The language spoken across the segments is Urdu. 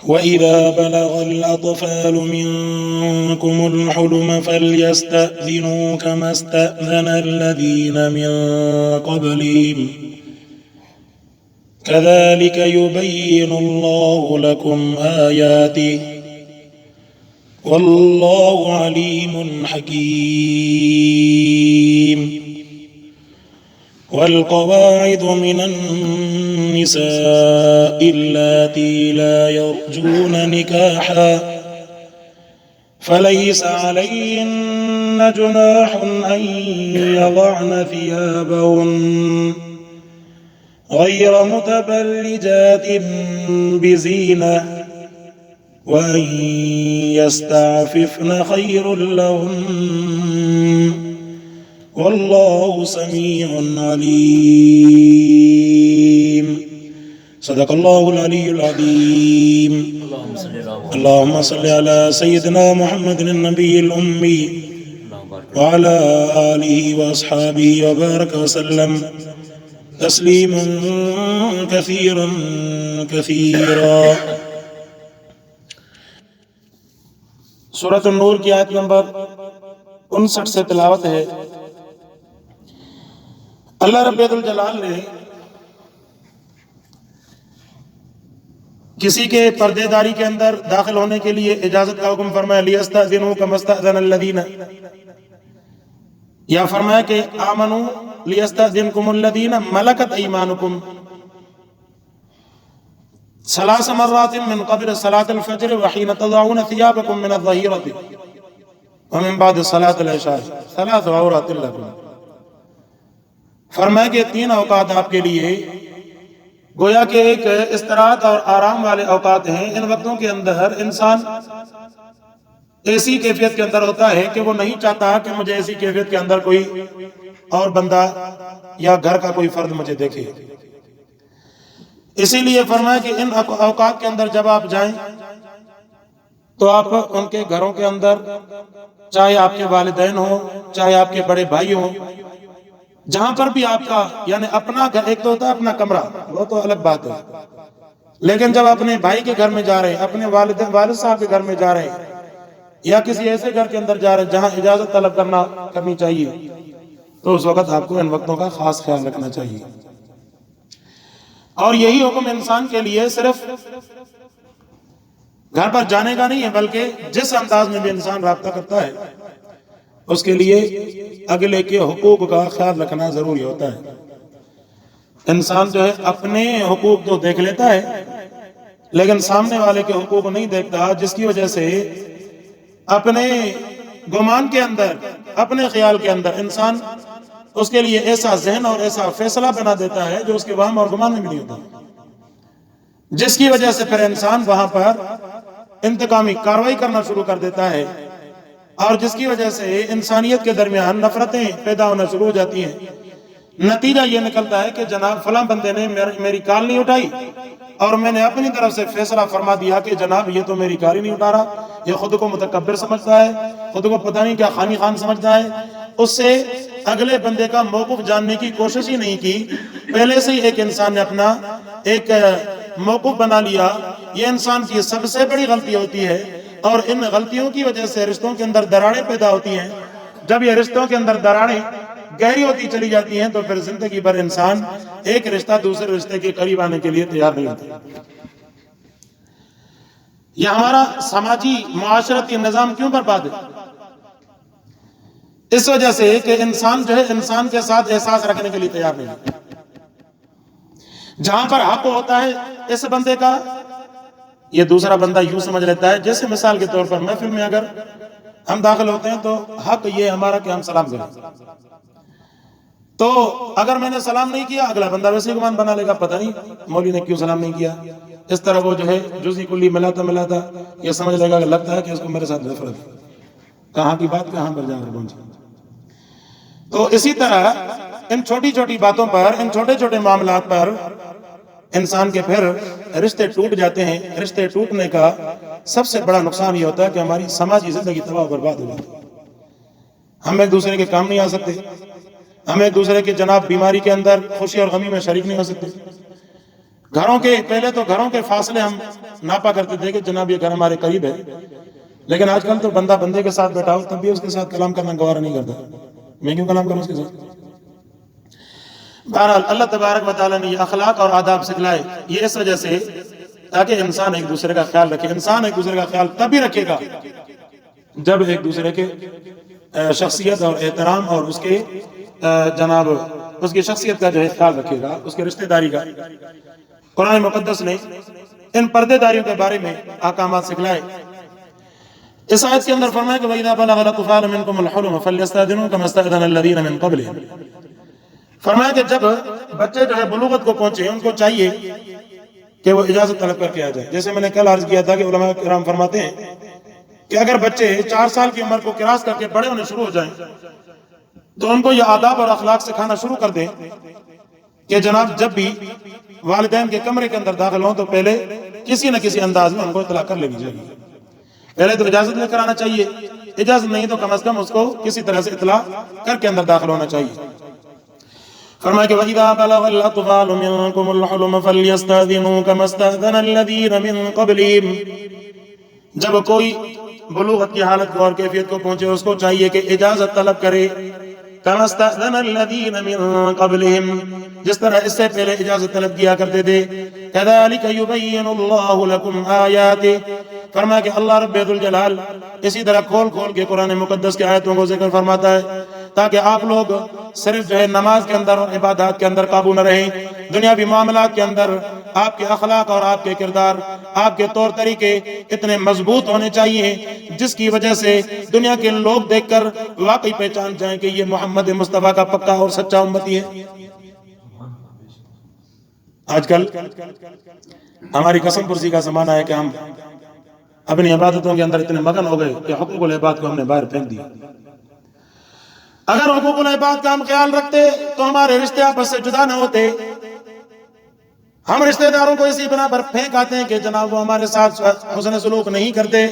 وإذا بلغ الأطفال منكم الحلم فليستأذنوا كما استأذن الذين من قبلهم كذلك يبين الله لكم آياته والله عليم حكيم. والقواعد من النساء اللاتي لا يرجون نكاحا فليس عليهن جناح أن يضعن ثيابهن غير متبرجات بزينة وأن يستعففن خير لهن والله سميع عليم. صدق الله العلي العظيم. اللهم صل على سيدنا محمد النبي الأمي وعلى آله وأصحابه وبارك وسلم تسليما كثيرا كثيرا. سورۃ النور کی آیت نمبر 59 سے تلاوت ہے. اللہ رب الجلال نے کسی کے پردے داری کے اندر داخل ہونے کے لیے اجازت کا حکم فرمایا لیستأذنوا کما استأذن الذین، یا فرمایا کہ آمنوا لیستأذنکم الذین ملکت ایمانکم ثلاث مرات من قبل صلاة الفجر وحین تضعون ثیابکم من الظہیرۃ ومن بعد صلاة العشاء ثلاث عورات لکم. فرمایا کہ 3 اوقات آپ کے لیے گویا کہ ایک استراحت اور آرام والے اوقات ہیں. ان وقتوں کے اندر انسان ایسی کیفیت کے اندر ہوتا ہے کہ وہ نہیں چاہتا کہ مجھے ایسی کیفیت کے اندر کوئی اور بندہ یا گھر کا کوئی فرد مجھے دیکھے. اسی لیے فرمایا کہ ان اوقات کے اندر جب آپ جائیں تو آپ ان کے گھروں کے اندر، چاہے آپ کے والدین ہوں چاہے آپ کے بڑے بھائی ہوں، جہاں پر بھی آپ کا یعنی اپنا گھر، ایک تو ہوتا ہے اپنا کمرہ، وہ تو الگ بات ہے، لیکن جب اپنے بھائی کے گھر میں جا رہے ہیں، اپنے والد صاحب کے گھر میں جا رہے ہیں، یا کسی ایسے گھر کے اندر جا رہے ہیں جہاں اجازت طلب کرنی چاہیے، تو اس وقت آپ کو ان وقتوں کا خاص خیال رکھنا چاہیے. اور یہی حکم انسان کے لیے صرف گھر پر جانے کا نہیں ہے، بلکہ جس انداز میں بھی انسان رابطہ کرتا ہے اس کے لیے اگلے کے حقوق کا خیال رکھنا ضروری ہوتا ہے. انسان جو ہے اپنے حقوق تو دیکھ لیتا ہے لیکن سامنے والے کے حقوق نہیں دیکھتا، جس کی وجہ سے اپنے گمان کے اندر، اپنے خیال کے اندر انسان اس کے لیے ایسا ذہن اور ایسا فیصلہ بنا دیتا ہے جو اس کے وہم اور گمان میں نہیں ہوتا، جس کی وجہ سے پھر انسان وہاں پر انتقامی کارروائی کرنا شروع کر دیتا ہے، اور جس کی وجہ سے انسانیت کے درمیان نفرتیں پیدا ہونا شروع ہو جاتی ہیں. نتیجہ یہ نکلتا ہے کہ جناب فلاں بندے نے میری کال نہیں اٹھائی اور میں نے اپنی طرف سے فیصلہ فرما دیا کہ جناب یہ تو میری کال ہی نہیں اٹھا رہا، یہ خود کو متکبر سمجھتا ہے، خود کو پتہ نہیں کیا خانی خان سمجھتا ہے. اس سے اگلے بندے کا موقف جاننے کی کوشش ہی نہیں کی، پہلے سے ہی ایک انسان نے اپنا ایک موقف بنا لیا. یہ انسان کی سب سے بڑی غلطی ہوتی ہے، اور ان غلطیوں کی وجہ سے رشتوں کے اندر دراڑیں پیدا ہوتی ہیں. جب یہ رشتوں کے اندر دراڑیں گہری ہوتی چلی جاتی ہیں تو پھر زندگی بھر انسان ایک رشتہ دوسرے رشتے کے قریب آنے کے لیے تیار نہیں ہوتا. یہ ہمارا سماجی معاشرتی نظام کیوں برباد ہے؟ اس وجہ سے کہ انسان جو ہے انسان کے ساتھ احساس رکھنے کے لیے تیار نہیں ہے. جہاں پر حق ہوتا ہے اس بندے کا، یہ دوسرا بندہ یوں سمجھ لیتا ہے. جیسے مثال کے طور پر محفل میں اگر ہم داخل ہوتے ہیں تو حق یہ ہمارا کہ ہم سلام کریں، تو اگر میں نے سلام نہیں کیا اگلا بندہ ویسے گمان بنا لے گا پتہ نہیں مولوی نے کیوں سلام نہیں کیا. اس طرح وہ جو ہے جزی کلی ملاتا یہ سمجھ لے گا کہ لگتا ہے کہ اس کو میرے ساتھ نفرت ہے. کہاں کی بات کہاں پر جا کر پہنچی. تو اسی طرح ان چھوٹی چھوٹی باتوں پر، ان چھوٹے چھوٹے معاملات پر انسان کے پھر رشتے ٹوٹ جاتے ہیں. رشتے ٹوٹنے کا سب سے بڑا نقصان یہ ہوتا ہے کہ ہماری سماجی زندگی تباہ و برباد ہو جاتی ہے. ہم ایک دوسرے کے کام نہیں آ سکتے، ہم ایک دوسرے کے جناب بیماری کے اندر خوشی اور غمی میں شریک نہیں ہو سکتے، گھروں کے پہلے تو گھروں کے فاصلے ہم ناپا کرتے تھے کہ جناب یہ گھر ہمارے قریب ہے، لیکن آج کل تو بندہ بندے کے ساتھ بیٹھا ہو تب بھی اس کے ساتھ کلام کرنا گوارا نہیں کرتا. میں کیوں کلام کروں اس کے ساتھ؟ بہرحال اللہ تبارک و تعالیٰ نے یہ اخلاق اور آداب سکھلائے، یہ اس وجہ سے تاکہ انسان ایک دوسرے کا خیال رکھے. انسان ایک دوسرے کا خیال تبھی رکھے گا جب ایک دوسرے کے شخصیت اور احترام اور اس کے جناب اس کی شخصیت کا جو ہے خیال رکھے گا، اس کے رشتہ داری کا. قرآن مقدس نے ان پردے داریوں کے بارے میں احکامات سکھلائے. اس آیت کے اندر فرمایا کہ وَإِذَا بَلَغَ الْأَطْفَالُ مِنْكُمُ الْحُلُمَ فَلْيَسْتَأْذِنُوا كَمَا اسْتَأْذَنَ الَّذِينَ مِنْ قَبْلِهِمْ. فرمایا کہ جب بچے جو ہے بلوغت کو پہنچے ان کو چاہیے کہ وہ اجازت طلب کر کے آ جائے. جیسے میں نے کل عرض کیا تھا کہ علماء کرام فرماتے ہیں کہ اگر بچے 4 سال کی عمر کو کراس کر کے بڑے ہونے شروع ہو جائیں تو ان کو یہ آداب اور اخلاق سکھانا شروع کر دیں کہ جناب جب بھی والدین کے کمرے کے اندر داخل ہوں تو پہلے کسی نہ کسی انداز میں ان کو اطلاع کر لینی چاہیے. پہلے تو اجازت لے کر آنا چاہیے، اجازت نہیں تو کم از کم اس کو کسی طرح سے اطلاع کر کے اندر داخل ہونا چاہیے. فرمایا کہ وَإِذَا بَلَغَ الْأَطْفَالُ مِنْكُمُ الْحُلُمَ فَلْيَسْتَأْذِنُوا كَمَا اسْتَأْذَنَ الَّذِينَ مِنْ قَبْلِهِمْ. جب کوئی بلوغت کی حالت کو اور کیفیت کو پہنچے اس کو چاہیے کہ اجازت طلب کرے كَمَا اسْتَأْذَنَ الَّذِينَ مِنْ قَبْلِهِمْ، جس طرح اس سے پہلے اجازت طلب کیا کرتے تھے. كَذَلِكَ يُبَيِّنُ اللَّهُ لَكُمْ آيَاتِهِ. فرمایا کہ اللہ رب الجلال اسی طرح کھول کھول کے قرآن مقدس کی آیتوں کو ذکر فرماتا ہے تاکہ آپ لوگ صرف جو ہے نماز کے اندر اور عبادات کے اندر قابو نہ رہیں، دنیاوی معاملات کے اندر آپ کے اخلاق اور آپ کے کردار، آپ کے طور طریقے اتنے مضبوط ہونے چاہیے جس کی وجہ سے دنیا کے لوگ دیکھ کر واقعی پہچان جائیں کہ یہ محمد مصطفیٰ کا پکا اور سچا امتی ہے. آج کل ہماری قسم پرسی کا زمانہ ہے کہ ہم اپنی عبادتوں کے اندر اتنے مگن ہو گئے کہ حقوق العباد کو ہم نے باہر پھینک دیا. اگر حقوق العباد کا ہم خیال رکھتے تو ہمارے رشتے آپس سے جدا نہ ہوتے. ہم رشتہ داروں کو اسی بنا پر پھینک آتے ہیں کہ جناب وہ ہمارے ساتھ حسن سلوک نہیں کرتے.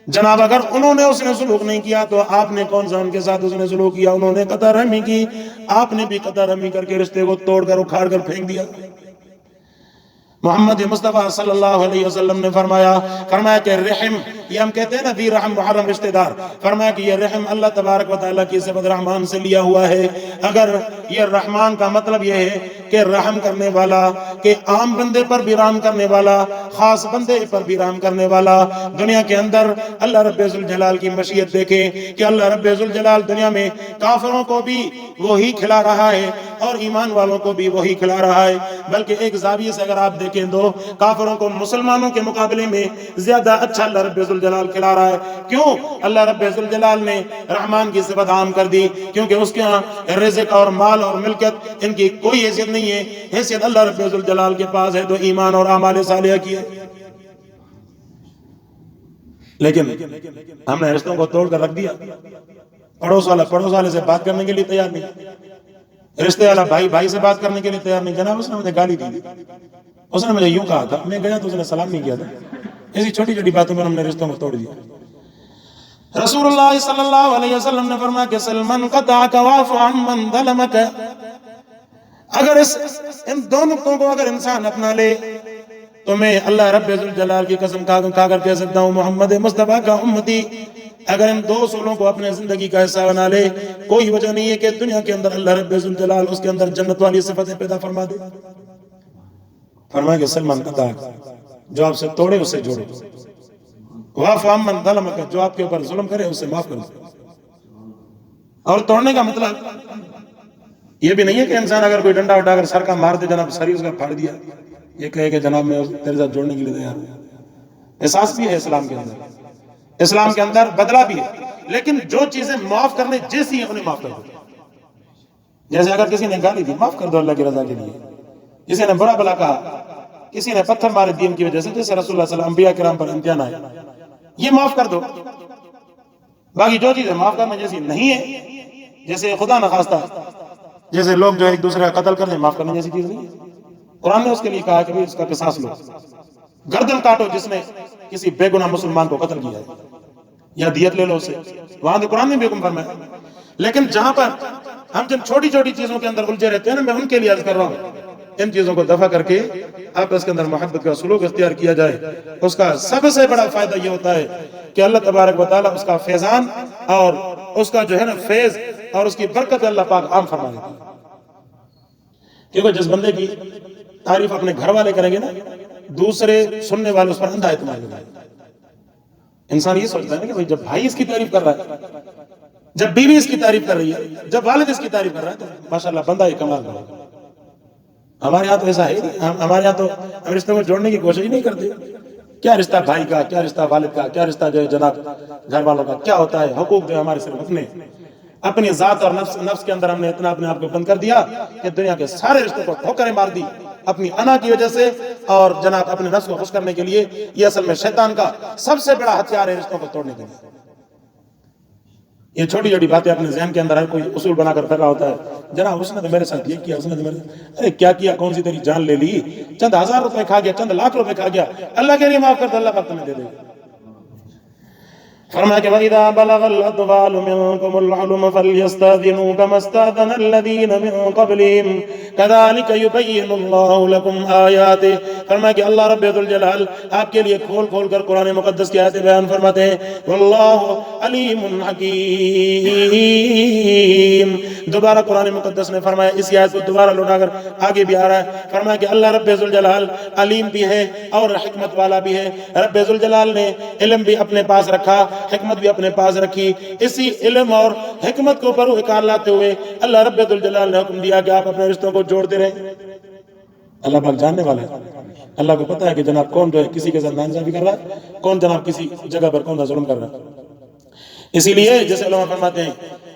جناب اگر انہوں نے حسن سلوک نہیں کیا تو آپ نے کون سا ان کے ساتھ حسن سلوک کیا؟ انہوں نے قطع رحمی کی، آپ نے بھی قطع رحمی کر کے رشتے کو توڑ کر اکھاڑ کر پھینک دیا. محمد مصطفیٰ صلی اللہ علیہ وسلم نے فرمایا کہ رحم، یہ ہم کہتے ہیں نا ذی رحم محرم رشتہ دار، فرمایا کہ یہ رحم اللہ تبارک و تعالیٰ کی صفت رحمان سے لیا ہوا ہے. اگر یہ رحمان کا مطلب یہ ہے کہ رحم کرنے والا، کہ عام بندے پر بھی رحم کرنے والا، خاص بندے پر بھی رحم کرنے والا، دنیا کے اندر اللہ رب ذوالجلال کی مشیت دیکھیں کہ اللہ رب ذوالجلال دنیا میں کافروں کو بھی وہی کھلا رہا ہے اور ایمان والوں کو بھی وہی کھلا رہا ہے. بلکہ ایک زاویے سے اگر آپ دیکھیں تو کافروں کو مسلمانوں کے مقابلے میں زیادہ اچھا اللہ رب ذوالجلال کھلا رہا ہے. کیوں؟ اللہ رب ذوالجلال نے رحمان کی صفت عام کر دی، کیونکہ اس کے ہاں رزق اور مال اور ملکت ان کی کوئی حیثیت نہیں ہے. حیثیت اللہ رب ذوالجلال کے پاس ہے تو ایمان اور اعمال صالحہ کی ہے. لیکن ہم نے رشتوں کو توڑ کر رکھ دیا. پڑوس والے سے بات کرنے کے لیے تیار نہیں، رشتے والا بھائی سے بات کرنے کے لیے تیار نہیں. جناب اس نے مجھے گالی دی، اس نے مجھے یوں کہا تھا، میں گیا تو اس نے سلام نہیں کیا تھا. ایسی چھوٹی چھوٹی باتوں پر ہم نے رشتوں کو توڑ دیا. رسول اللہ صلی اللہ علیہ وسلم نے فرمایا کہ سلمان قطعک واعف عن من ظلمک. اگر ان دو نقطوں کو اگر انسان اپنا لے تو میں اللہ رب ذوالجلال کی قسم کھا کر کہہ سکتا ہوں محمد مصطفیٰ کا امتی اگر ان دو اصولوں کو اپنے زندگی کا حصہ بنا لے، کوئی وجہ نہیں ہے کہ دنیا کے اندر اللہ رب ذوالجلال اس کے اندر جنت والی صفتیں پیدا فرما دے. فرمایا کہ سلمان قطعک، جو آپ سے توڑے اسے جوڑے، واعف عن من ظلمک، جو آپ کے اوپر ظلم کرے اسے معاف کرو. اور توڑنے کا مطلب یہ بھی نہیں ہے کہ انسان اگر کوئی ڈنڈا اٹھا کر سر کا مار دے، جناب سر ہی اس کا پھاڑ دیا، یہ کہے کہ جناب میں تیرے ساتھ جوڑنے کے لیے تیار ہوں. احساس بھی ہے اسلام کے اندر، اسلام کے اندر بدلہ بھی ہے، لیکن جو چیزیں معاف کرنے جیسی ہیں انہیں معاف کر دو. جیسے اگر کسی نے گالی دی، معاف کر دو اللہ کی رضا کے لیے. کسی نے برا بلا کہا، کسی نے پتھر مارے دین کی وجہ سے، جیسے رسول اللہ صلی اللہ علیہ وسلم انبیاء کرام پر امتحان آئے، یہ معاف کر دو. باقی جو چیزیں معاف کرنے جیسی نہیں ہے، جیسے خدا نخواستہ جیسے لوگ جو ایک دوسرے کا قتل کر دیں، معاف کرنے جیسی چیز نہیں ہے. قرآن نے اس کے لیے کہا کہ اس کا قصاص لو، گردن کاٹو جس نے کسی بے گناہ مسلمان کو قتل کیا ہے، یا دیت لے لو اسے. وہاں تو قرآن نے بھی حکم فرمایا. لیکن جہاں پر ہم جن چھوٹی چھوٹی چیزوں کے اندر الجھے رہتے ہیں نا، میں ان کے لیے عرض کر رہا ہوں ان چیزوں کو دفع کر کے آپس کے اندر محبت کا سلوک اختیار کیا جائے، اس کا سب سے بڑا فائدہ یہ ہوتا ہے کہ اللہ تبارک و تعالیٰ اس کا فیضان اور اس کا جو ہے نا فیض اور اس کی برکت اللہ پاک عام فرما دیتا ہے۔ کیونکہ جس بندے کی تعریف اپنے گھر والے کریں گے نا، دوسرے سننے والے اس پر اندھا اعتماد ہوگا۔ انسان یہ سوچتا ہے نا کہ بھائی جب بھائی اس کی تعریف کر رہا ہے، جب بیوی اس کی تعریف کر رہی ہے، جب والد اس کی تعریف کر رہا ہے، تو ماشاءاللہ بندہ یہ کمال کرے گا۔ ہمارے یہاں تو ایسا ہے نہیں، ہمارے یہاں تو ہم رشتوں کو جوڑنے کی کوشش ہی نہیں کرتے۔ کیا رشتہ بھائی کا، کیا رشتہ والد کا، کیا رشتہ جو ہے جناب گھر والوں کا، کیا ہوتا ہے؟ حقوق جو ہے ہمارے صرف اپنی ذات اور نفس کے اندر ہم نے اتنا اپنے آپ کو بند کر دیا کہ دنیا کے سارے رشتوں کو ٹھوکریں مار دی اپنی انا کی وجہ سے، اور جناب اپنے نفس کو خوش کرنے کے لیے۔ یہ اصل میں شیطان کا سب سے بڑا ہتھیار ہے رشتوں کو توڑنے کے لیے۔ یہ چھوٹی چھوٹی باتیں اپنے ذہن کے اندر ہر کوئی اصول بنا کر پھر رہا ہوتا ہے، جناب اس نے تو میرے ساتھ یہ کیا، اس نے تو میرے ساتھ، ارے کیا کیا؟ کون سی تیری جان لے لی؟ چند ہزار روپے کھا گیا، چند لاکھ روپے کھا گیا، اللہ کے لیے معاف کر دو، اللہ پاک تمہیں دے دے گا۔ فرمایا کہ وَإِذَا بَلَغَ الْأَطْفَالُ مِنْكُمُ الْحُلُمَ فَلْيَسْتَأْذِنُوا كَمَا اسْتَأْذَنَ الَّذِينَ مِنْ قَبْلِهِمْ كَذَلِكَ يُبَيِّنُ اللَّهُ لَكُمْ آيَاتِهِ۔ فرمایا کہ اللہ رب ذوالجلال آپ کے لیے کھول کھول کر قرآن مقدس کی آیتیں بیان فرماتے ہیں۔ وَاللَّهُ عَلِيمٌ حَكِيمٌ۔ دوبارہ قرآن مقدس نے فرمایا، اس آیت کو دوبارہ لوٹا کر آگے بھی آ رہا ہے، فرمایا کہ اللہ رب ذوالجلال علیم بھی ہے اور حکمت والا بھی ہے۔ رب ذوالجلال نے علم بھی اپنے پاس رکھا، حکمت بھی اپنے پاس رکھی۔ اسی علم اور حکمت کو پروکار لاتے ہوئے اللہ رب ذوالجلال نے حکم دیا کہ آپ اپنے رشتوں کو جوڑتے رہیں۔ اللہ پاک جاننے والا ہے، اللہ کو پتہ ہے کہ جناب کون جو ہے کسی کے ساتھ ناانصافی کر رہا ہے، کون جناب کسی جگہ پر کون سا ظلم کر رہا ہے۔ اسی لیے جیسے علماء فرماتے ہیں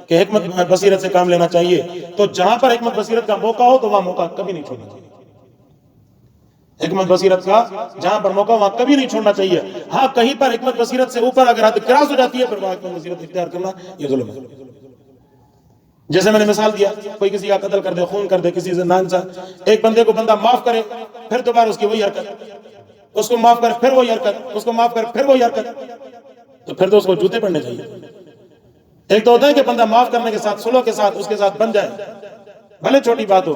کہ حکمت بصیرت سے کام لینا چاہیے، تو جہاں پر حکمت بصیرت کا موقع ہو تو وہاں موقع کبھی نہیں چھوڑنا چاہیے۔ حکمت بصیرت کا جہاں پر موقع وہاں کبھی نہیں چھوڑنا چاہیے۔ ہاں کہیں پر حکمت بصیرت سے اوپر اگر حد کراس ہو جاتی ہے پھر وہاں حکمت بصیرت اختیار کرنا یہ ظلم ہے۔ جیسے میں نے مثال دیا، کوئی کسی کا قتل کر دے، خون کر دے، کسی سے ناانصاف، ایک بندے کو بندہ معاف کرے، پھر دوبارہ اس کی وہی حرکت، اس کو معاف کر پھر وہی حرکت، اس کو معاف کر پھر وہی حرکت، تو پھر تو اس کو جوتے پڑنے چاہیے۔ ایک تو ہوتا ہے کہ بندہ معاف کرنے کے ساتھ صلح کے ساتھ اس کے ساتھ بن جائے، بھلے چھوٹی بات ہو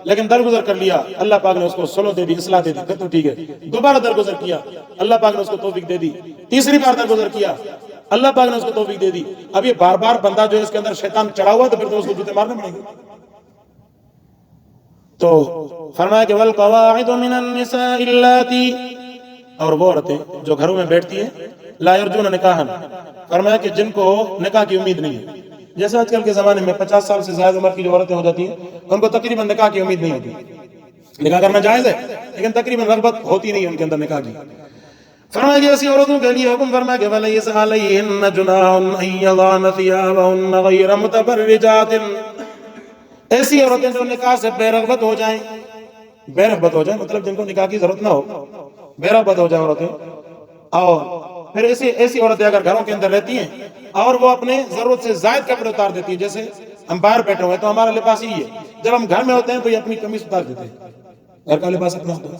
لیکن درگزر کر لیا، اللہ پاک نے اس کو صلح دے دی، اصلاح دے دی، پھر تو ٹھیک ہے۔ دوبارہ درگزر کیا، اللہ پاک نے اس کو توفیق دے دی، تیسری بار درگزر کیا، اللہ پاک نے اس کو توفیق دے دی۔ اب یہ بار بار بندہ جو ہے اس کے اندر شیطان چڑھا ہوا تو پھر تو اس کو جوتے مارنے پڑیں گے۔ تو فرمایا کہ وَالْقَوَاعِدُ مِنَ النِّسَاءِ اللَّاتِي، اور وہ عورتیں جو گھروں میں بیٹھتی ہیں، لا يرجون نکاحا، فرمایا کہ جن کو نکاح کی امید نہیں ہے۔ جیسے آج کل کے زمانے میں 50 سال سے زیادہ عمر کی جو عورتیں ہو جاتی ہیں ان کو تقریباً نکاح کی امید نہیں ہوتی۔ نکاح کرنا جائز ہے لیکن تقریباً رغبت ہوتی نہیں ان کے اندر نکاح کی۔ فرمایا کہ ایسی عورتوں کے لیے حکم فرمایا کہ وَلَيْسَ عَلَيْهِنَّ جُنَاحٌ أَن يَضَعْنَ ثِيَابَهُنَّ غَيْرَ مُتَبَرِّجَاتٍ، ایسی عورتیں جو نکاح سے بے رغبت ہو جائیں، بے رغبت ہو جائیں مطلب جن کو نکاح کی ضرورت نہ ہو، بے رغبت ہو جائیں عورتیں، اور پھر ایسی عورتیں اگر گھروں کے اندر رہتی ہیں اور وہ اپنے ضرورت سے زائد کپڑے اتار دیتی ہیں، جیسے ہم باہر بیٹھے ہوئے تو ہمارا لباس ہی ہے، جب ہم گھر میں ہوتے ہیں تو یہ اپنی قمیص اتار دیتے ہیں، گھر کا لباس اپنا ہوتا ہے،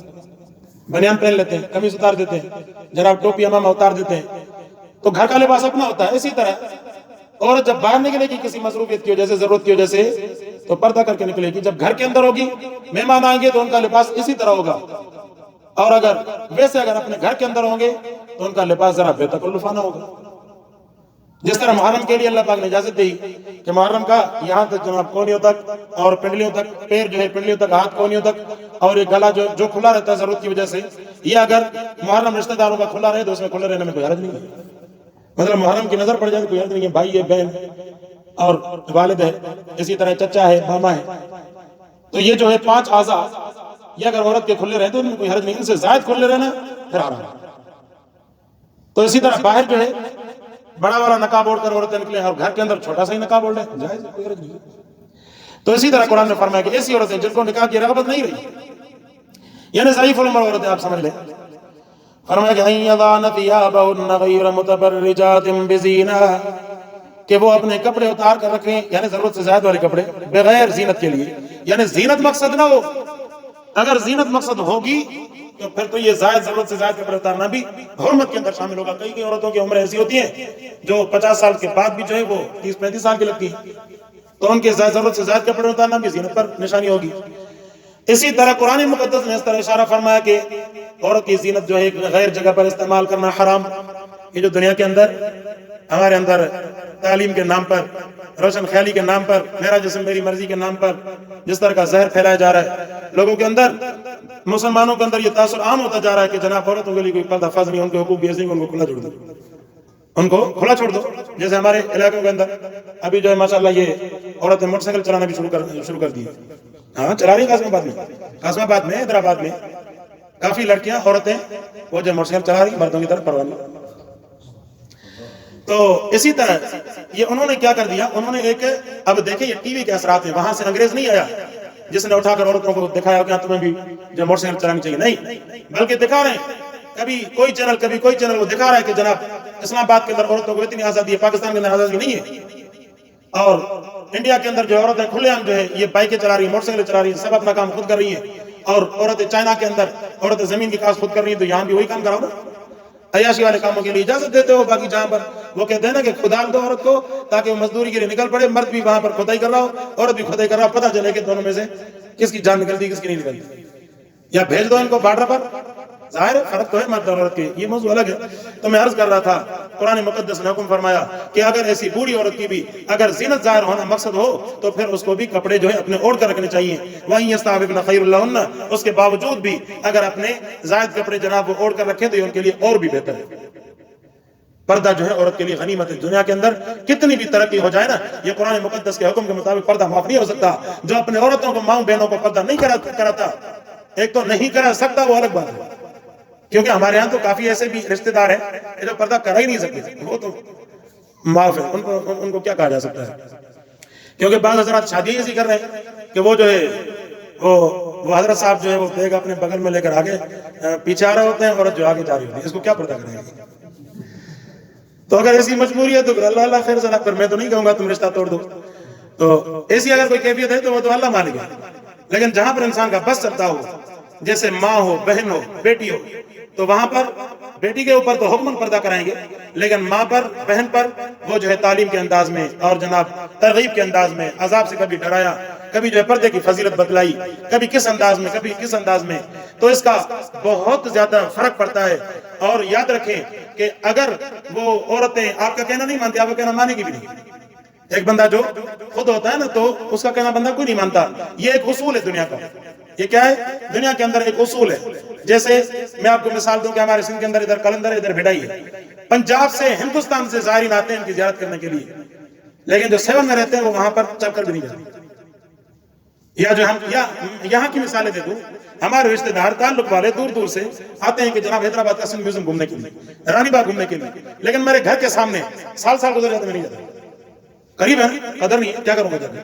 بنیان پہن لیتے ہیں، قمیص اتار دیتے ہیں، جناب ٹوپی امامہ اتار دیتے ہیں، تو گھر کا لباس اپنا ہوتا ہے۔ اسی طرح عورت جب باہر نکلے گی کسی مصروفیت کی وجہ سے، ضرورت کی وجہ سے، تو پردہ کر کے نکلے گی۔ جب گھر کے اندر ہوگی، مہمان آئیں گے تو ان کا لباس اسی طرح ہوگا، اور اگر اپنے گھر کے اندر ہوں گے تو ان کا لباس ذرا بے تکلفانہ ہوگا۔ جس طرح محرم کے لیے اللہ پاک نے اجازت دی کہ محرم کا یہاں تک جناب کونیوں تک اور پنڈلیوں تک، پیر جو ہے پنڈلیوں تک، ہاتھ کونیوں تک، اور یہ گلا جو کھلا رہتا ہے ضرورت کی وجہ سے، یہ اگر محرم رشتہ داروں کا کھلا رہے تو اس میں کھلے رہنے میں کوئی حرج نہیں ہے۔ مطلب محرم کی نظر پڑ جائے تو کوئی حرج نہیں ہے، بھائی ہے، بہن اور والد ہے، اسی طرح چچا ہے، ماما ہے، تو یہ جو ہے 5 اعضاء یہ اگر عورت کے کھلے رہے تو ان میں کوئی حرج نہیں، ان سے زائد کھلے رہنا پھر حرام ہے۔ تو اسی طرح باہر جو ہے بڑا والا نقاب اوڑھ کر عورتیں نکلیں اور گھر کے اندر چھوٹا سا ہی نقاب اوڑھ لیں، جائز ہے، کوئی حرج نہیں۔ تو اسی طرح قرآن نے فرمایا کہ ایسی عورتیں جن کو نکاح کی رغبت نہیں رہی، یعنی ضعیف العمر عورتیں آپ سمجھ لیں، فرمایا کہ أَن يَضَعْنَ ثِيَابَهُنَّ غَيْرَ مُتَبَرِّجَاتٍ بِزِينَةٍ، کہ وہ اپنے کپڑے اتار کر رکھیں، یعنی ضرورت سے زائد والے کپڑے، بغیر زینت کے لیے، یعنی زینت مقصد نہ ہو۔ اگر زینت مقصد ہوگی تو پھر تو یہ ضرورت سے زائد کپڑے اتارنا بھی حرمت کے اندر شامل ہوگا۔ کئی عورتوں کی عمریں ایسی ہوتی ہیں جو 50 سال کے بعد بھی جو ہے وہ 30-35 سال کی لگتی ہیں، تو ان کے ضرورت سے زائد کپڑے اتارنا بھی زینت پر نشانی ہوگی۔ اسی طرح قرآن مقدس نے اس طرح اشارہ فرمایا کہ عورت کی زینت جو ہے غیر جگہ پر استعمال کرنا حرام. یہ جو دنیا کے اندر ہمارے اندر تعلیم کے نام پر، روشن خیالی کے نام پر، میرا جسم میری مرضی کے نام پر جس طرح کا زہر پھیلایا جا رہا ہے لوگوں کے اندر، مسلمانوں کے اندر یہ تاثر عام ہوتا جا رہا ہے کہ جناب عورتوں کے لیے کوئی پردہ فرض نہیں، ان کے حقوق بھی ایسے ہیں، ان کو کھلا چھوڑ دو، ان کو کھلا چھوڑ دو. جیسے ہمارے علاقوں کے اندر ابھی جو ہے ماشاءاللہ یہ عورتیں موٹر سائیکل چلانا بھی شروع کر دی. ہاں چلا رہی قاسم آباد میں حیدرآباد میں کافی لڑکیاں عورتیں وہ جو موٹر سائیکل چلا رہی مردوں کی طرف پرواہ نہیں. تو اسی طرح یہ انہوں نے کیا کر دیا، انہوں نے ایک، اب دیکھیں یہ ٹی وی کے اثرات ہیں، وہاں سے انگریز نہیں آیا جس نے اٹھا کر عورتوں کو دکھایا کہ تمہیں بھی جو موٹر سائیکل چلانی چاہیے، نہیں، بلکہ دکھا رہے ہیں کبھی کوئی چینل وہ دکھا رہا ہے کہ جناب اسلام آباد کے اندر عورتوں کو اتنی آزادی ہے، پاکستان کے اندر آزادی نہیں ہے. اور انڈیا کے اندر جو عورتیں کھلے عام جو ہے یہ بائکیں چلا رہی ہیں، موٹر سائیکل چلا رہی ہیں، سب اپنا کام خود کر رہی ہیں. اور عورتیں چائنا کے اندر عورتیں زمین کی کاشت خود کر رہی ہیں، تو یہاں بھی وہی کام کراؤ نا. عیاشی والے کاموں کے لیے اجازت دیتے ہو، باقی جہاں پر وہ کہتے ہیں نا کہ کھدال دو عورت کو تاکہ وہ مزدوری کے لیے نکل پڑے، مرد بھی وہاں پر کھدائی کر رہا ہو، عورت بھی کھدائی کر رہا ہو، پتہ چلے کہ دونوں میں سے کس کی جان نکلتی کس کی نہیں نکلتی. یا بھیج دو ان کو بارڈر پر، ظاہر ہے فرق تو ہے مرد اور عورت کے، یہ موضوع الگ ہے. تو میں عرض کر رہا تھا قرآن مقدس نے حکم فرمایا کہ اگر ایسی بوڑھی عورت کی بھی اگر زینت ظاہر ہونا مقصد ہو تو پھر اس کو بھی کپڑے جو ہے اپنے اوڑھ کر رکھنے چاہیے. وہیں یستعففن خیر لہن، اس کے باوجود بھی اگر اپنے زائد کپڑے جناب وہ اوڑھ کر رکھیں تو یہ ان کے لیے اور بھی بہتر ہے. پردہ جو ہے عورت کے لیے غنیمت ہے. دنیا کے اندر کتنی بھی ترقی ہو جائے نا، یہ قرآن مقدس کے حکم کے مطابق پردہ معاف نہیں ہو سکتا. جو اپنے عورتوں کو، ماؤں بہنوں کو پردہ نہیں کراتا، ایک تو نہیں کرا سکتا وہ الگ بات ہے، کیونکہ ہمارے ہاں تو کافی ایسے بھی رشتہ دار ہیں جو پردہ کرا ہی نہیں سکتے، وہ تو معاف ہے، ان کو کیا کہا جا سکتا ہے. کیونکہ بعض حضرات شادی ایسی کر رہے ہیں کہ وہ جو ہے وہ حضرت صاحب جو ہے وہ بیگ اپنے بغل میں لے کر آگے پیچھے آ رہے ہوتے ہیں، عورت جو آگے جا رہی ہوتی ہے، اس کو کیا پردہ کریں گے. تو اگر ایسی مجبوری ہے تو اللہ خیر سنا، پر میں تو نہیں کہوں گا تم رشتہ توڑ دو. تو ایسی اگر کوئی کیفیت ہے تو وہ تو اللہ مان گا. لیکن جہاں پر انسان کا بس چلتا ہو، جیسے ماں ہو، بہن ہو، بیٹی ہو، تو وہاں پر بیٹی کے اوپر تو حکمن پردہ کرائیں گے، لیکن ماں پر، بہن پر وہ جو ہے تعلیم کے انداز میں اور جناب ترغیب کے انداز میں عذاب سے کبھی ڈرایا، کبھی جو ہے پردے کی فضیلت بتلائی، کبھی کس انداز میں، کبھی کس انداز میں. تو اس کا بہت زیادہ فرق پڑتا ہے. اور یاد رکھیں کہ اگر وہ عورتیں آپ کا کہنا نہیں مانتی، آپ کا کہنا مانے گی بھی نہیں. ایک بندہ جو خود ہوتا ہے نا تو اس کا کہنا بندہ کوئی نہیں مانتا. یہ ایک اصول ہے دنیا کا. یہ کیا ہے؟ دنیا کے اندر ایک اصول ہے. جیسے میں آپ کو مثال دوں کہ ہمارے سندھ کے اندر ادھر قلندر ہے، ادھر بھٹائی ہے. پنجاب سے، ہندوستان سے زائرین آتے ہیں ان کی زیارت کرنے کے لیے، لیکن جو سیون میں رہتے ہیں وہ وہاں پر چل کر بھی نہیں جاتے. یا جو ہم یہاں کی مثالیں دے دوں، ہمارے رشتہ دار تعلق والے دور دور سے آتے ہیں کہ جناب حیدرآباد کا سندھ میوزیم گھومنے کے لیے، رانی باغ گھومنے کے لیے، لیکن میرے گھر کے سامنے سال گزر جاتے میں نہیں جاتا. قریب ہے، قدر نہیں ہے، کیا کروں گا جانے.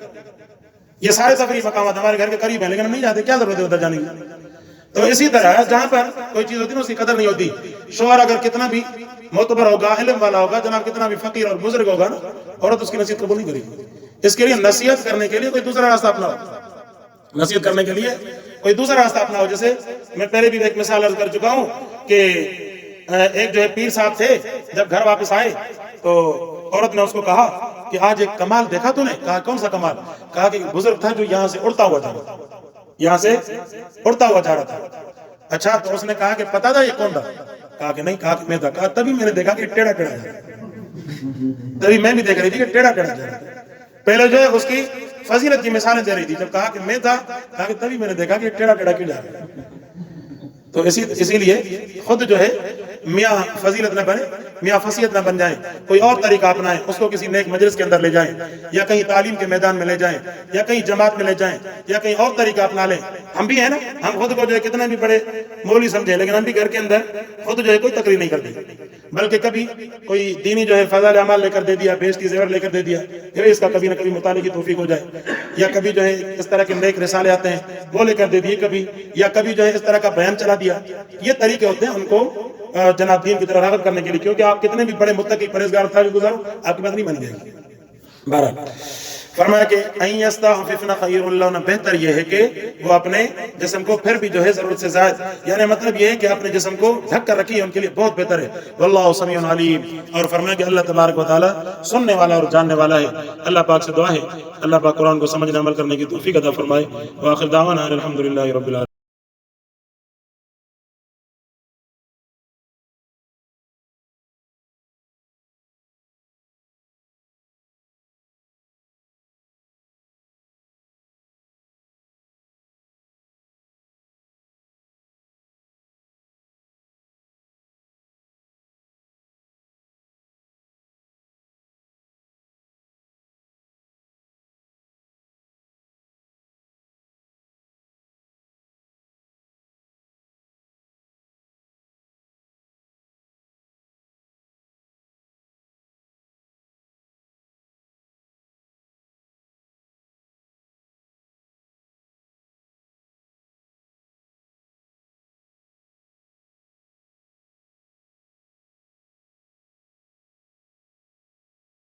یہ سارے تفریحی مقامات ہمارے گھر کے قریب ہیں لیکن ہم نہیں جاتے، کیا ضرورت ہے ادھر جانے کی. تو اسی طرح جہاں پر کوئی چیز ہوتی ہے اس کی قدر نہیں ہوتی. شوہر اگر کتنا بھی معتبر ہوگا، علم والا ہوگا، جناب کتنا بھی فقیر اور بزرگ ہوگا نا، عورت اس کی نصیحت قبول نہیں کرے گی. اس کے لیے نصیحت کرنے کے لیے کوئی دوسرا راستہ اپناؤ. نصیحت کرنے کے لیے کوئی دوسرا راستہ اپناؤ. جیسے میں پہلے بھی ایک مثال عرض کر چکا ہوں کہ ایک جو ہے پیر صاحب تھے، جب گھر واپس آئے تو عورت نے اس کو کہا کہ آج ایک کمال دیکھا تو نے؟ کہا کون سا کمال؟ کہا کہ بزرگ تھا جو یہاں سے اڑتا ہوا جا رہا تھا، یہاں سے اڑتا ہوا جا رہا تھا. اچھا، تو اس نے کہا کہ پتا تھا یہ کون تھا؟ کہا کہ نہیں. کہا کہ میں تھا. کہا تبھی میں نے دیکھا کہ ٹیڑھا ٹیڑھا جا رہا، تبھی میں بھی دیکھ رہی تھی کہ ٹیڑھا ٹیڑھا جا رہا. پہلے جو ہے اس کی فضیلت کی مثالیں دے رہی تھی. جب کہا کہ میں تھا، کہا کہ تبھی میں نے دیکھا کہ ٹیڑھا ٹیڑھا کیوں جا رہا. تو اسی لیے خود جو ہے میاں فضیلت نہ بنے، میاں فصیحت نہ بن جائیں، کوئی اور طریقہ اپنائیں، اس کو کسی نیک مجلس کے اندر لے جائیں، یا کہیں تعلیم کے میدان میں لے جائیں، یا کہیں جماعت میں لے جائیں، یا کہیں اور طریقہ اپنا لیں. ہم بھی ہیں نا، ہم خود کو جو ہے کتنے بھی بڑے مولوی سمجھے، لیکن ہم بھی گھر کے اندر خود جو ہے کوئی تقریر نہیں کرتے، بلکہ کبھی کوئی دینی جو ہے فضائل اعمال لے کر دے دیا، بیشتی زیور لے کر دے دیا کہ اس کا کبھی نہ کبھی مطالعے کی توفیق ہو جائے، یا کبھی جو ہے اس طرح کے نیک رسالے آتے ہیں وہ لے کر دے دیے کبھی، یا کبھی جو ہے اس طرح کا بیان چلا دیا. یہ طریقے ہوتے ہیں ان کو جناب دین کی طرح راغب کرنے کے لیے، کیونکہ آپ کتنے بھی بڑے متقی پرہیزگار تھا گزارو، آپ کی بات نہیں بن جائے گی. بہرحال فرمایا کہ ان یستعففن خیر لہن، بہتر یہ ہے کہ وہ اپنے جسم کو پھر بھی جو ہے ضرورت سے زائد، یعنی مطلب یہ ہے کہ اپنے جسم کو ڈھک کر رکھیے، ان کے لیے بہت بہتر ہے۔ واللہ سمیع علیم، اور فرمایا کہ اللہ تبارک و تعالی سننے والا اور جاننے والا ہے۔ اللہ پاک سے دعا ہے اللہ پاک قرآن کو سمجھنے عمل کرنے کی توفیق عطا فرمائے۔ وآخر دعوانا الحمدللہ رب العالمین۔